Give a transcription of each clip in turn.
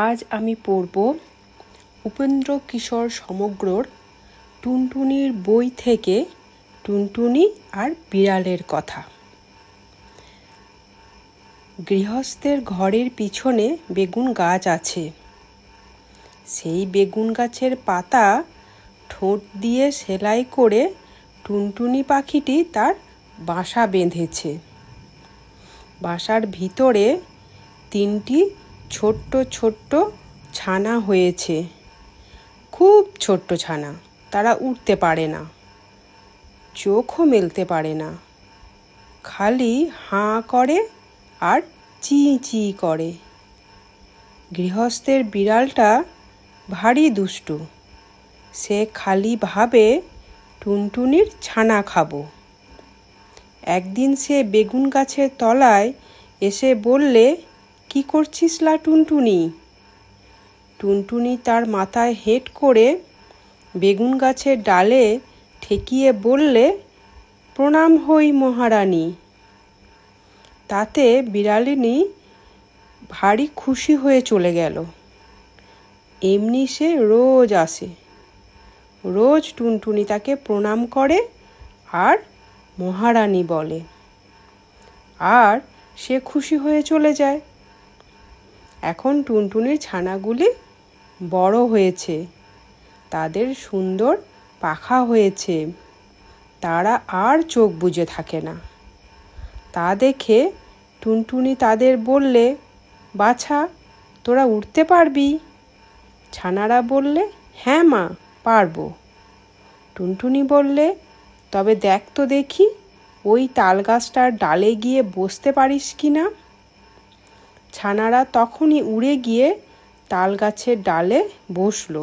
আজ আমি পড়ব উপেন্দ্র কিশোর সমগ্রর টুনটুনির বই থেকে টুনটুনি আর বিড়ালের কথা। গৃহস্থের ঘরের পিছনে বেগুন গাছ আছে। সেই বেগুন গাছের পাতা ঠোঁট দিয়ে সেলাই করে টুনটুনি পাখিটি তার বাসা বেঁধেছে। বাসার ভিতরে 3টি ছোট্ট ছোট্ট ছানা হয়েছে। খুব ছোট্ট ছানা, তারা উঠতে পারে না, চোখও মেলতে পারে না, খালি হাঁ করে আর চি চি করে। গৃহস্থের বিড়ালটা ভারী দুষ্টু। সে খালি ভাবে টুনটুনির ছানা খাবো। একদিন সে বেগুন গাছের তলায় এসে বললে, কি করছিস লা টুনটুনি? টুনটুনি তার মাথায় হেঁট করে বেগুন গাছের ডালে ঠেকিয়ে বললে, প্রণাম হই মহারানী। তাতে বিড়ালিনী ভারী খুশি হয়ে চলে গেল। এমনি সে রোজ আসে। রোজ টুনটুনি তাকে প্রণাম করে আর মহারানী বলে, আর সে খুশি হয়ে চলে যায়। এখন টুনটুনির ছানাগুলি বড় হয়েছে, তাদের সুন্দর পাখা হয়েছে, তারা আর চোখ বুজে থাকে না। তা দেখে টুনটুনি তাদের বললে, বাছা, তোরা উঠতে পারবি? ছানারা বললে, হ্যাঁ মা, পারবো। টুনটুনি বললে, তবে দেখ তো দেখি ওই তাল গাছটার ডালে গিয়ে বসতে পারিস কি না। ছানারা তখনই উড়ে গিয়ে তাল গাছের ডালে বসলো।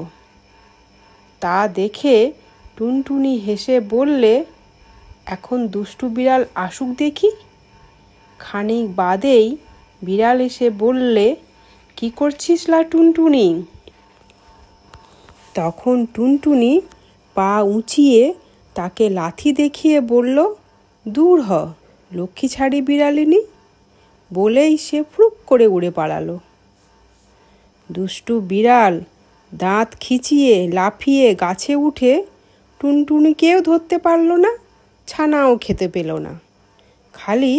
তা দেখে টুনটুনি হেসে বললে, এখন দুষ্টু বিড়াল আসুক দেখি। খানিক বাদেই বিড়াল এসে বললে, কি করছিস লা টুনটুনি? তখন টুনটুনি পা উঁচিয়ে তাকে লাথি দেখিয়ে বলল, দূর হ লক্ষ্মী ছাড়ি বিড়ালিনী, বলেই সে ফুরুক করে উড়ে পালালো। দুষ্টু বিড়াল দাঁত খিচিয়ে লাফিয়ে গাছে উঠে টুনটুনিকেও ধরতে পারল না, ছানাও খেতে পেল না। খালি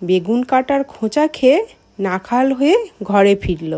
বেগুন কাটার খোঁচা খেয়ে নাখাল হয়ে ঘরে ফিরল।